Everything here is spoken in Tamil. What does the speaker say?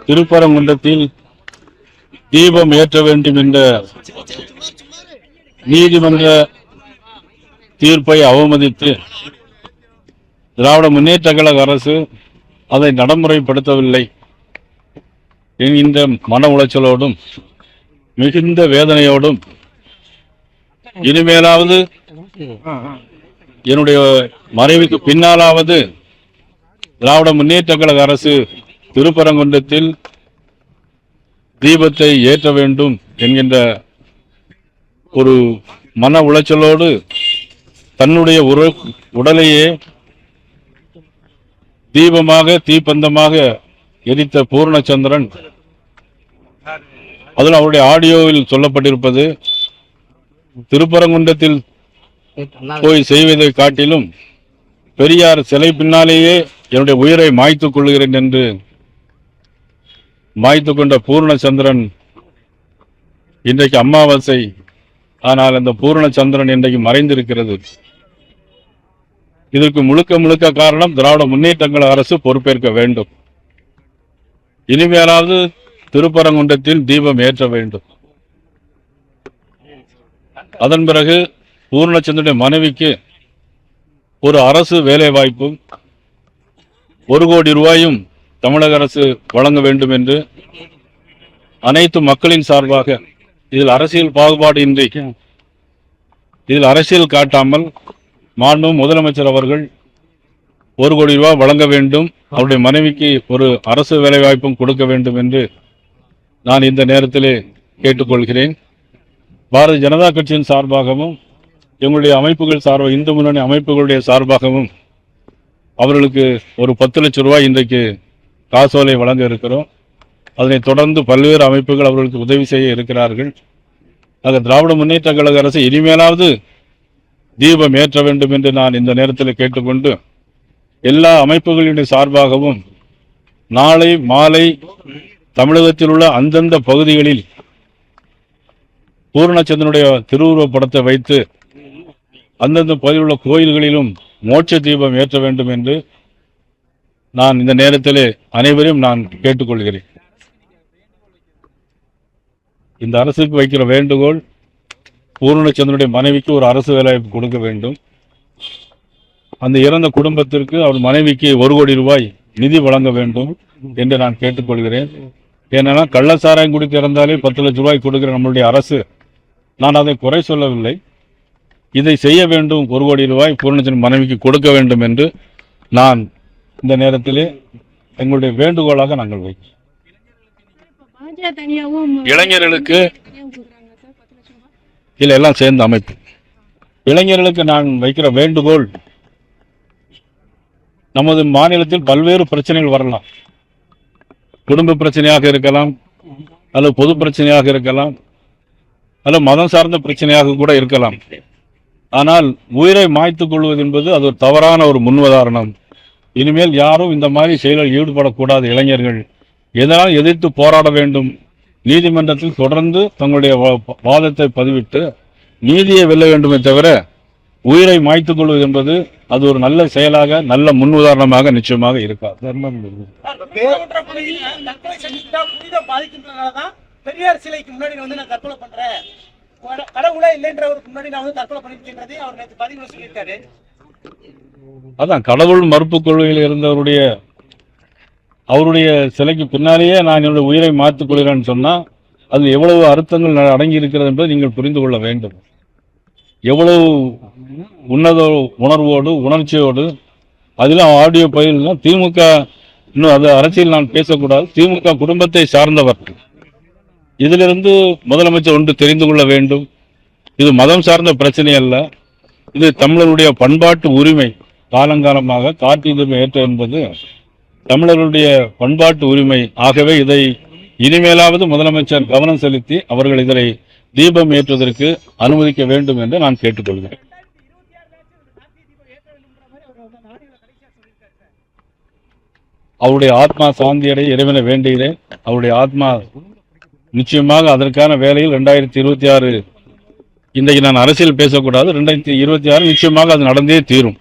திருப்பரங்குன்றத்தில் தீபம் ஏற்ற வேண்டும் என்ற நீதிமன்ற தீர்ப்பை அவமதித்து திராவிட முன்னேற்ற கழக அரசு அதை நடைமுறைப்படுத்தவில்லை என்கின்ற மன உளைச்சலோடும் மிகுந்த வேதனையோடும் இனிமேலாவது என்னுடைய மறைவுக்கு பின்னாலாவது திராவிட முன்னேற்ற கழக அரசு திருப்பரங்குன்றத்தில் தீபத்தை ஏற்ற வேண்டும் என்கின்ற ஒரு மன உளைச்சலோடு தன்னுடைய உடலையே தீபமாக தீப்பந்தமாக எரித்த பூர்ணச்சந்திரன், அதில் அவருடைய ஆடியோவில் சொல்லப்பட்டிருப்பது, திருப்பரங்குன்றத்தில் போய் செய்வதை காட்டிலும் பெரியார் சிலை பின்னாலேயே என்னுடைய உயிரை மாய்த்துக் கொள்கிறேன் என்று மாய்த்து கொண்ட பூர்ணச்சந்திரன் இன்றைக்கு அமாவாசை. ஆனால் அந்த பூர்ணச்சந்திரன் இன்றைக்கு மறைந்திருக்கிறது. இதற்கு முழுக்க முழுக்க காரணம் திராவிட முன்னேற்ற கழக அரசு பொறுப்பேற்க வேண்டும். இனிமேலாவது திருப்பரங்குன்றத்தில் தீபம் ஏற்ற வேண்டும். அதன் பிறகு பூர்ணச்சந்திரனுடைய மனைவிக்கு ஒரு அரசு வேலை வாய்ப்பும் 1 கோடி ரூபாயும் தமிழக அரசு வழங்க வேண்டும் என்று அனைத்து மக்களின் சார்பாக, இதில் அரசியல் பாகுபாடு இன்றி, இதில் அரசியல் காட்டாமல் மாண்பு முதலமைச்சர் அவர்கள் 1 கோடி ரூபாய் வழங்க வேண்டும், அவருடைய மனைவிக்கு ஒரு அரசு வேலை வாய்ப்பும் கொடுக்க வேண்டும் என்று நான் இந்த நேரத்திலே கேட்டுக்கொள்கிறேன். பாரதிய ஜனதா கட்சியின் சார்பாகவும் எங்களுடைய அமைப்புகள் சார்பாக, இந்து முன்னணி அமைப்புகளுடைய சார்பாகவும் அவர்களுக்கு ஒரு 10 லட்சம் ரூபாய் இன்றைக்கு காசோலை வழங்க இருக்கிறோம். அதனைத் தொடர்ந்து பல்வேறு அமைப்புகள் அவர்களுக்கு உதவி செய்ய இருக்கிறார்கள். ஆக திராவிட முன்னேற்ற கழக அரசு இனிமேலாவது தீபம் ஏற்ற வேண்டும் என்று நான் இந்த நேரத்தில் கேட்டுக்கொண்டு, எல்லா அமைப்புகளினுடைய சார்பாகவும் நாளை மாலை தமிழகத்தில் உள்ள அந்தந்த பகுதிகளில் பூர்ணச்சந்திரனுடைய திருவுருவப் படத்தை வைத்து அந்தந்த பகுதியில் உள்ள கோயில்களிலும் மோட்ச தீபம் ஏற்ற வேண்டும் என்று நான் இந்த நேரத்திலே அனைவரையும் நான் கேட்டுக்கொள்கிறேன். இந்த அரசுக்கு வைக்கிற வேண்டுகோள், பூர்ணச்சந்திரனுடைய மனைவிக்கு ஒரு அரசு வேலைவாய்ப்பு கொடுக்க வேண்டும். அந்த இறந்த குடும்பத்திற்கு அவர் மனைவிக்கு 1 கோடி ரூபாய் நிதி வழங்க வேண்டும் என்று நான் கேட்டுக்கொள்கிறேன். ஏன்னா கள்ளச்சாராயம் குடித்து இறந்தாலே 10 லட்சம் ரூபாய் கொடுக்கிற நம்மளுடைய அரசு, நான் அதை குறை சொல்லவில்லை, இதை செய்ய வேண்டும். 1 கோடி ரூபாய் பூர்ணச்சந்திரன் மனைவிக்கு கொடுக்க வேண்டும் என்று நான் இந்த நேரத்திலே எங்களுடைய வேண்டுகோளாக நாங்கள் வைக்கிறோம். இளைஞர்களுக்கு இல்லை, எல்லாம் சேர்ந்த அமைப்பு. இளைஞர்களுக்கு நான் வைக்கிற வேண்டுகோள், நமது மாநிலத்தில் பல்வேறு பிரச்சனைகள் வரலாம். குடும்ப பிரச்சனையாக இருக்கலாம், அல்லது பொது பிரச்சனையாக இருக்கலாம், அல்லது மதம் சார்ந்த பிரச்சனையாக கூட இருக்கலாம். ஆனால் உயிரை மாய்த்துக் கொள்வது என்பது அது ஒரு தவறான ஒரு முன்னுதாரணம். இனிமேல் யாரும் இந்த மாதிரி செயலில் ஈடுபடக்கூடாது. இளைஞர்கள் எதனால் எதிர்த்து போராட வேண்டும். நீதிமன்றத்தில் தொடர்ந்து தங்களுடைய வாதத்தை பதிவிட்டு நீதியை வெல்ல வேண்டுமே தவிர உயிரை மாய்த்துக் கொள்வது என்பது அது ஒரு நல்ல செயலாக, நல்ல முன்னுதாரணமாக நிச்சயமாக இருக்காது. பெரியார் சிலைக்கு முன்னாடி நான் தற்கொலை பண்றேன், கடவுளே இல்லைன்றவருக்கு முன்னாடி நான் தற்கொலை பண்ணிருக்கேன் அவர் நேற்று பதிவு சொல்லியிருக்காரு. அதான் கடவுள் மறுப்பு கொள்கையில் இருந்தவருடைய அவருடைய சிலைக்கு பின்னாலேயே நான் என்னுடைய உயிரை மாற்றிக் கொள்கிறேன்னு சொன்னா அது எவ்வளவு அர்த்தங்கள் அடங்கி இருக்கிறது என்பதை நீங்கள் புரிந்து கொள்ள வேண்டும். எவ்வளவு உன்னத உணர்வோடு உணர்ச்சியோடு, அதிலும் ஆடியோ பயிலாம் திமுக, இன்னும் அது அரசியல் நான் பேசக்கூடாது, திமுக குடும்பத்தை சார்ந்தவர். இதிலிருந்து முதலமைச்சர் ஒன்று தெரிந்து கொள்ள வேண்டும், இது மதம் சார்ந்த பிரச்சனை அல்ல, இது தமிழருடைய பண்பாட்டு உரிமை. காலங்காலமாக காட்டு ஏற்ற என்பது தமிழர்களுடைய பண்பாட்டு உரிமை. ஆகவே இதை இனிமேலாவது முதலமைச்சர் கவனம் செலுத்தி அவர்கள் இதனை தீபம் ஏற்றுவதற்கு அனுமதிக்க வேண்டும் என்று நான் கேட்டுக்கொள்கிறேன். அவருடைய ஆத்மா சாந்தியடைய இறைவனை வேண்டுகிறேன். அவருடைய ஆத்மா நிச்சயமாக அதற்கான வேலையில் 2026, இன்றைக்கு நான் அரசியல் பேசக்கூடாது, 2026 நிச்சயமாக அது நடந்தே தீரும்.